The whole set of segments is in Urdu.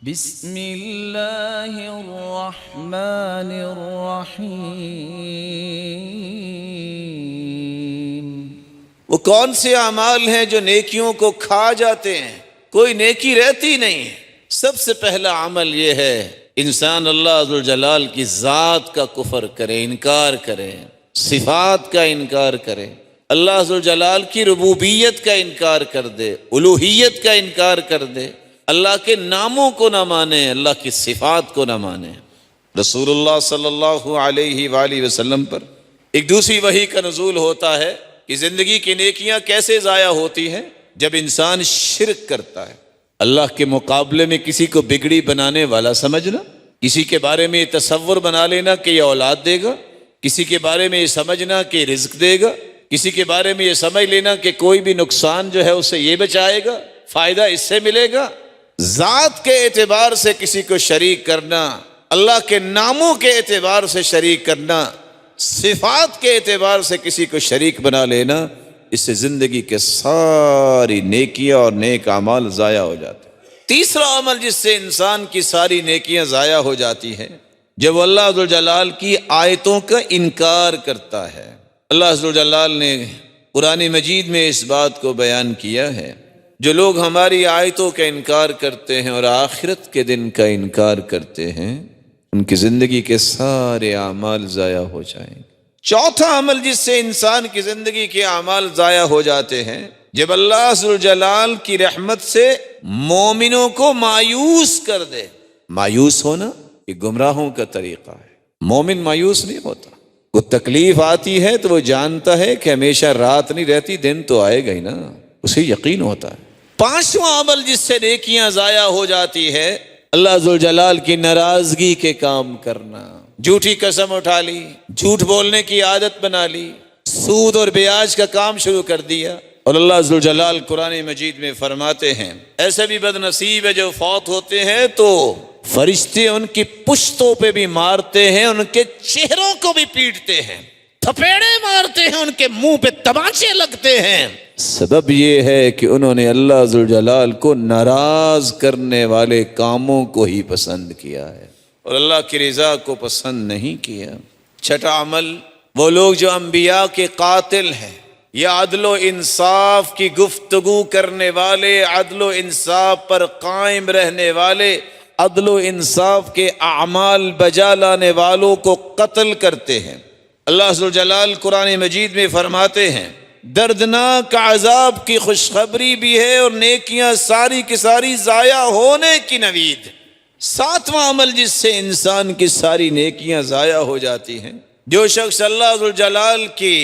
بسم اللہ الرحمن الرحیم۔ وہ کون سے اعمال ہیں جو نیکیوں کو کھا جاتے ہیں، کوئی نیکی رہتی نہیں ہے۔ سب سے پہلا عمل یہ ہے انسان اللہ ذوالجلال کی ذات کا کفر کرے، انکار کرے، صفات کا انکار کرے، اللہ ذوالجلال کی ربوبیت کا انکار کر دے، الوہیت کا انکار کر دے، اللہ کے ناموں کو نہ مانے، اللہ کی صفات کو نہ مانے۔ رسول اللہ صلی اللہ علیہ وآلہ وسلم پر ایک دوسری وحی کا نزول ہوتا ہے کہ زندگی کی نیکیاں کیسے ضائع ہوتی ہیں جب انسان شرک کرتا ہے۔ اللہ کے مقابلے میں کسی کو بگڑی بنانے والا سمجھنا، کسی کے بارے میں یہ تصور بنا لینا کہ یہ اولاد دے گا، کسی کے بارے میں یہ سمجھنا کہ رزق دے گا، کسی کے بارے میں یہ سمجھ لینا کہ کوئی بھی نقصان جو ہے اسے یہ بچائے گا، فائدہ اس سے ملے گا۔ ذات کے اعتبار سے کسی کو شریک کرنا، اللہ کے ناموں کے اعتبار سے شریک کرنا، صفات کے اعتبار سے کسی کو شریک بنا لینا، اس سے زندگی کے ساری نیکیاں اور نیک اعمال ضائع ہو جاتے ہیں۔ تیسرا عمل جس سے انسان کی ساری نیکیاں ضائع ہو جاتی ہیں جب اللہ ذوالجلال کی آیتوں کا انکار کرتا ہے۔ اللہ ذوالجلال نے قرآن مجید میں اس بات کو بیان کیا ہے، جو لوگ ہماری آیتوں کا انکار کرتے ہیں اور آخرت کے دن کا انکار کرتے ہیں، ان کی زندگی کے سارے اعمال ضائع ہو جائیں گے۔ چوتھا عمل جس سے انسان کی زندگی کے اعمال ضائع ہو جاتے ہیں جب اللہ ذوالجلال کی رحمت سے مومنوں کو مایوس کر دے۔ مایوس ہونا یہ گمراہوں کا طریقہ ہے۔ مومن مایوس نہیں ہوتا، وہ تکلیف آتی ہے تو وہ جانتا ہے کہ ہمیشہ رات نہیں رہتی، دن تو آئے گا ہی نا، اسے یقین ہوتا ہے۔ پانچواں عمل جس سے نیکیاں ضائع ہو جاتی ہے اللہ ذوالجلال کی ناراضگی کے کام کرنا۔ جھوٹی قسم اٹھا لی، جھوٹ بولنے کی عادت بنا لی، سود اور بیاج کا کام شروع کر دیا۔ اور اللہ ذوالجلال قرآن مجید میں فرماتے ہیں ایسے بھی بد نصیب ہے جو فوت ہوتے ہیں تو فرشتے ان کی پشتوں پہ بھی مارتے ہیں، ان کے چہروں کو بھی پیٹتے ہیں، تھپیڑے مارتے ہیں، ان کے منہ پہ تماچے لگتے ہیں۔ سبب یہ ہے کہ انہوں نے اللہ ذوالجلال کو ناراض کرنے والے کاموں کو ہی پسند کیا ہے اور اللہ کی رضا کو پسند نہیں کیا۔ چھٹا عمل وہ لوگ جو انبیاء کے قاتل ہیں یا عدل و انصاف کی گفتگو کرنے والے، عدل و انصاف پر قائم رہنے والے، عدل و انصاف کے اعمال بجا لانے والوں کو قتل کرتے ہیں۔ اللہ ذوالجلال قرآن مجید میں فرماتے ہیں دردناک عذاب کی خوشخبری بھی ہے اور نیکیاں ساری کی ساری ضائع ہونے کی نوید۔ ساتواں عمل جس سے انسان کی ساری نیکیاں ضائع ہو جاتی ہیں، جو شخص اللہ ذوالجلال کی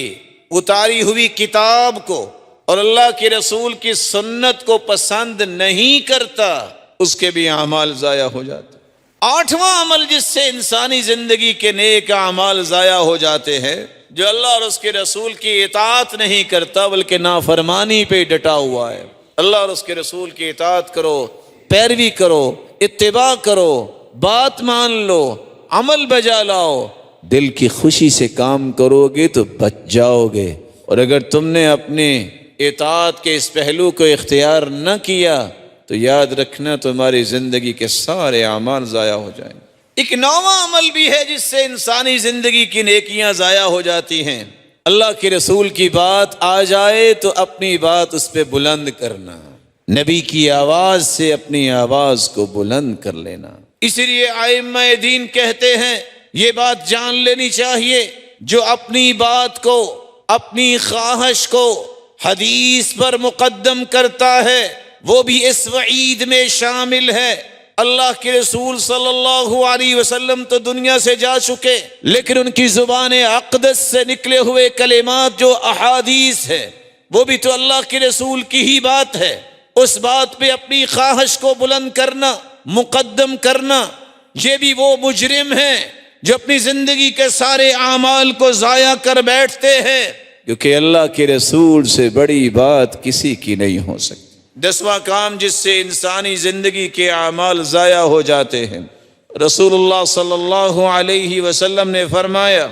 اتاری ہوئی کتاب کو اور اللہ کے رسول کی سنت کو پسند نہیں کرتا، اس کے بھی اعمال ضائع ہو جاتے ہیں۔ آٹھواں عمل جس سے انسانی زندگی کے نیک اعمال ضائع ہو جاتے ہیں، جو اللہ اور اس کے رسول کی اطاعت نہیں کرتا بلکہ نافرمانی پہ ڈٹا ہوا ہے۔ اللہ اور اس کے رسول کی اطاعت کرو، پیروی کرو، اتباع کرو، بات مان لو، عمل بجا لاؤ، دل کی خوشی سے کام کرو گے تو بچ جاؤ گے، اور اگر تم نے اپنے اطاعت کے اس پہلو کو اختیار نہ کیا تو یاد رکھنا تمہاری زندگی کے سارے اعمال ضائع ہو جائیں گے۔ ایک نواں عمل بھی ہے جس سے انسانی زندگی کی نیکیاں ضائع ہو جاتی ہیں، اللہ کے رسول کی بات آ جائے تو اپنی بات اس پہ بلند کرنا، نبی کی آواز سے اپنی آواز کو بلند کر لینا۔ اسی لیے ائمہ دین کہتے ہیں یہ بات جان لینی چاہیے جو اپنی بات کو، اپنی خواہش کو حدیث پر مقدم کرتا ہے وہ بھی اس وعید میں شامل ہے۔ اللہ کے رسول صلی اللہ علیہ وسلم تو دنیا سے جا چکے، لیکن ان کی زبان اقدس سے نکلے ہوئے کلمات جو احادیث ہے وہ بھی تو اللہ کے رسول کی ہی بات ہے۔ اس بات پہ اپنی خواہش کو بلند کرنا، مقدم کرنا، یہ بھی وہ مجرم ہیں جو اپنی زندگی کے سارے اعمال کو ضائع کر بیٹھتے ہیں، کیونکہ اللہ کے رسول سے بڑی بات کسی کی نہیں ہو سکتی۔ دسواں کام جس سے انسانی زندگی کے اعمال ضائع ہو جاتے ہیں، رسول اللہ صلی اللہ علیہ وسلم نے فرمایا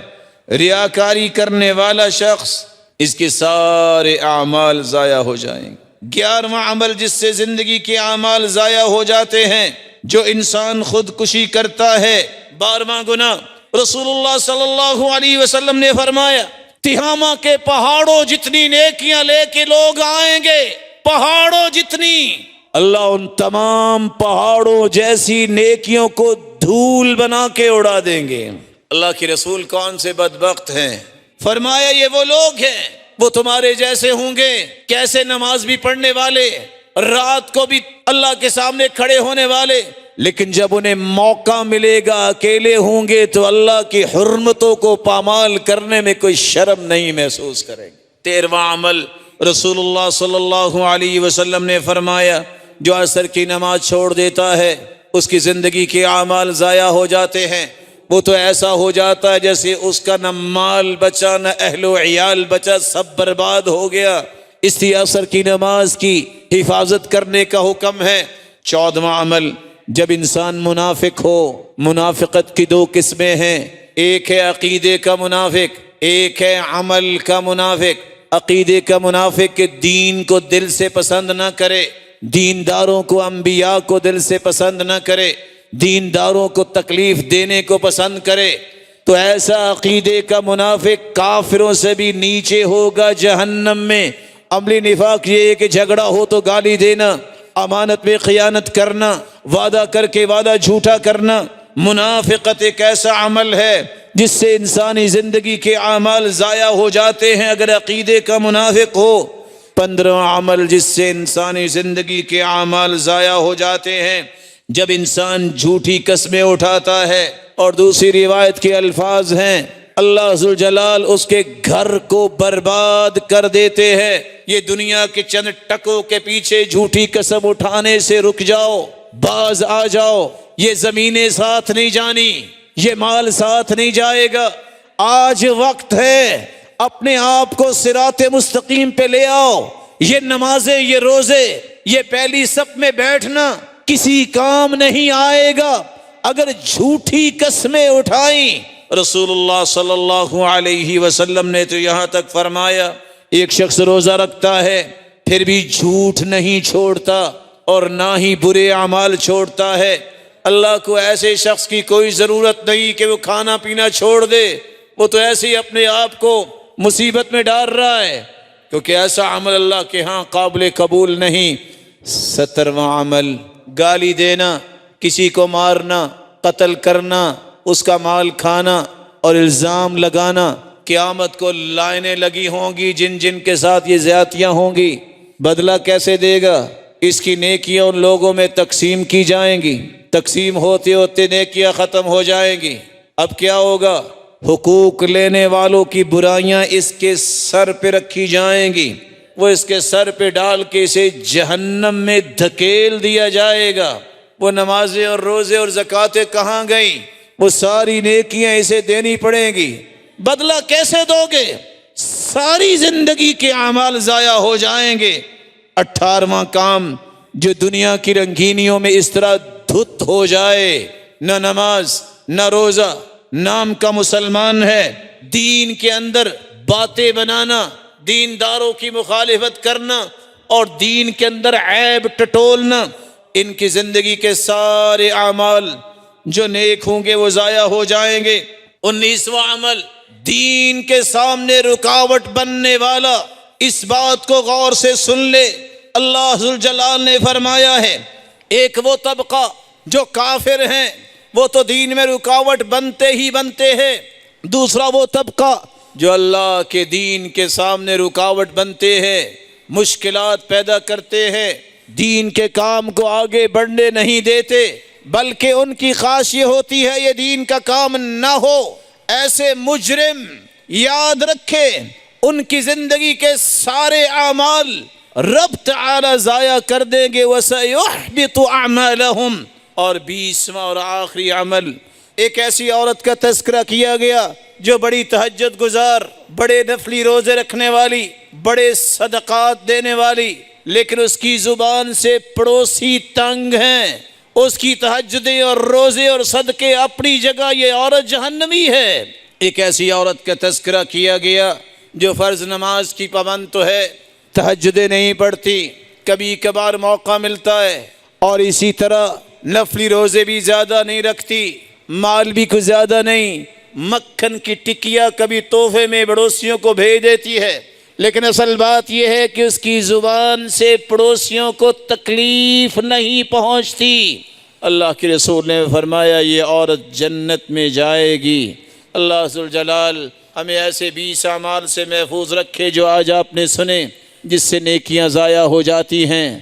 ریاکاری کرنے والا شخص، اس کے سارے اعمال ضائع ہو جائیں گے۔ 11واں عمل جس سے زندگی کے اعمال ضائع ہو جاتے ہیں، جو انسان خودکشی کرتا ہے 12واں گناہ، رسول اللہ صلی اللہ علیہ وسلم نے فرمایا تہامہ کے پہاڑوں جتنی نیکیاں لے کے لوگ آئیں گے، پہاڑوں جتنی، اللہ ان تمام پہاڑوں جیسی نیکیوں کو دھول بنا کے اڑا دیں گے۔ اللہ کے رسول کون سے بدبخت ہیں؟ فرمایا یہ وہ لوگ ہیں، وہ تمہارے جیسے ہوں گے، کیسے نماز بھی پڑھنے والے، رات کو بھی اللہ کے سامنے کھڑے ہونے والے، لیکن جب انہیں موقع ملے گا اکیلے ہوں گے تو اللہ کی حرمتوں کو پامال کرنے میں کوئی شرم نہیں محسوس کریں گے۔ 13واں عمل، رسول اللہ صلی اللہ علیہ وسلم نے فرمایا جو عصر کی نماز چھوڑ دیتا ہے اس کی زندگی کے اعمال ضائع ہو جاتے ہیں، وہ تو ایسا ہو جاتا ہے جیسے اس کا نہ مال بچا نہ اہل و عیال بچا، سب برباد ہو گیا۔ اس لیے عصر کی نماز کی حفاظت کرنے کا حکم ہے۔ 14واں عمل، جب انسان منافق ہو، منافقت کی 2 قسمیں ہیں، ایک ہے عقیدے کا منافق، ایک ہے عمل کا منافق۔ عقیدے کا منافق کہ دین کو دل سے پسند نہ کرے، دینداروں کو، انبیاء کو دل سے پسند نہ کرے، دینداروں کو تکلیف دینے کو پسند کرے، تو ایسا عقیدے کا منافق کافروں سے بھی نیچے ہوگا جہنم میں۔ عملی نفاق یہ ہے کہ جھگڑا ہو تو گالی دینا، امانت میں خیانت کرنا، وعدہ کر کے وعدہ جھوٹا کرنا۔ منافقت ایک ایسا عمل ہے جس سے انسانی زندگی کے اعمال ضائع ہو جاتے ہیں اگر عقیدے کا منافق ہو۔ 15واں عمل جس سے انسانی زندگی کے اعمال ضائع ہو جاتے ہیں، جب انسان جھوٹی قسمیں اٹھاتا ہے، اور دوسری روایت کے الفاظ ہیں اللہ ذوالجلال اس کے گھر کو برباد کر دیتے ہیں۔ یہ دنیا کے چند ٹکوں کے پیچھے جھوٹی قسم اٹھانے سے رک جاؤ، باز آ جاؤ، یہ زمینیں ساتھ نہیں جانی، یہ مال ساتھ نہیں جائے گا۔ آج وقت ہے اپنے آپ کو صراط مستقیم پہ لے آؤ۔ یہ نمازیں، یہ روزے، یہ پہلی صف میں بیٹھنا کسی کام نہیں آئے گا اگر جھوٹی قسمیں اٹھائیں۔ رسول اللہ صلی اللہ علیہ وسلم نے تو یہاں تک فرمایا ایک شخص روزہ رکھتا ہے پھر بھی جھوٹ نہیں چھوڑتا اور نہ ہی برے اعمال چھوڑتا ہے، اللہ کو ایسے شخص کی کوئی ضرورت نہیں کہ وہ کھانا پینا چھوڑ دے، وہ تو ایسے ہی اپنے آپ کو مصیبت میں ڈال رہا ہے، کیونکہ ایسا عمل اللہ کے ہاں قابل قبول نہیں۔ 17واں عمل، گالی دینا، کسی کو مارنا، قتل کرنا، اس کا مال کھانا اور الزام لگانا۔ قیامت کو لائنیں لگی ہوں گی جن جن کے ساتھ یہ زیادتیاں ہوں گی، بدلہ کیسے دے گا؟ اس کی نیکیاں ان لوگوں میں تقسیم کی جائیں گی، تقسیم ہوتے ہوتے نیکیاں ختم ہو جائیں گی۔ اب کیا ہوگا؟ حقوق لینے والوں کی برائیاں اس کے سر پہ رکھی جائیں گی، وہ اس کے سر پہ ڈال کے اسے جہنم میں دھکیل دیا جائے گا۔ وہ نمازیں اور روزے اور زکاتیں کہاں گئیں؟ وہ ساری نیکیاں اسے دینی پڑیں گی۔ بدلہ کیسے دو گے؟ ساری زندگی کے اعمال ضائع ہو جائیں گے۔ 18واں کام، جو دنیا کی رنگینیوں میں اس طرح دھت ہو جائے، نہ نماز نہ روزہ، نام کا مسلمان ہے، دین کے اندر باتیں بنانا، دینداروں کی مخالفت کرنا اور دین کے اندر عیب ٹٹولنا، ان کی زندگی کے سارے اعمال جو نیک ہوں گے وہ ضائع ہو جائیں گے۔ 19واں عمل، دین کے سامنے رکاوٹ بننے والا، اس بات کو غور سے سن لے، اللہ ذوالجلال نے فرمایا ہے ایک وہ طبقہ جو کافر ہیں وہ تو دین میں رکاوٹ بنتے ہی بنتے ہیں، دوسرا وہ طبقہ جو اللہ کے دین کے سامنے رکاوٹ بنتے ہیں، مشکلات پیدا کرتے ہیں، دین کے کام کو آگے بڑھنے نہیں دیتے، بلکہ ان کی خواہش یہ ہوتی ہے یہ دین کا کام نہ ہو۔ ایسے مجرم یاد رکھے ان کی زندگی کے سارے اعمال رب تعالی ضائع کر دیں گے، وَسَيُحْبِطُ أَعْمَالَهُمْ۔ اور 20واں اور آخری عمل، ایک ایسی عورت کا تذکرہ کیا گیا جو بڑی تہجد گزار، بڑے نفلی روزے رکھنے والی، بڑے صدقات دینے والی، لیکن اس کی زبان سے پڑوسی تنگ ہیں، اس کی تہجدیں اور روزے اور صدقے اپنی جگہ، یہ عورت جہنمی ہے۔ ایک ایسی عورت کا تذکرہ کیا گیا جو فرض نماز کی پابند تو ہے، تہجدیں نہیں پڑھتی، کبھی کبھار موقع ملتا ہے، اور اسی طرح نفلی روزے بھی زیادہ نہیں رکھتی، مال بھی کچھ زیادہ نہیں، مکھن کی ٹکیا کبھی تحفے میں پڑوسیوں کو بھیج دیتی ہے، لیکن اصل بات یہ ہے کہ اس کی زبان سے پڑوسیوں کو تکلیف نہیں پہنچتی۔ اللہ کے رسول نے فرمایا یہ عورت جنت میں جائے گی۔ اللہ ذوالجلال ہمیں ایسے 20 اعمال سے محفوظ رکھے جو آج آپ نے سنے، جس سے نیکیاں ضائع ہو جاتی ہیں۔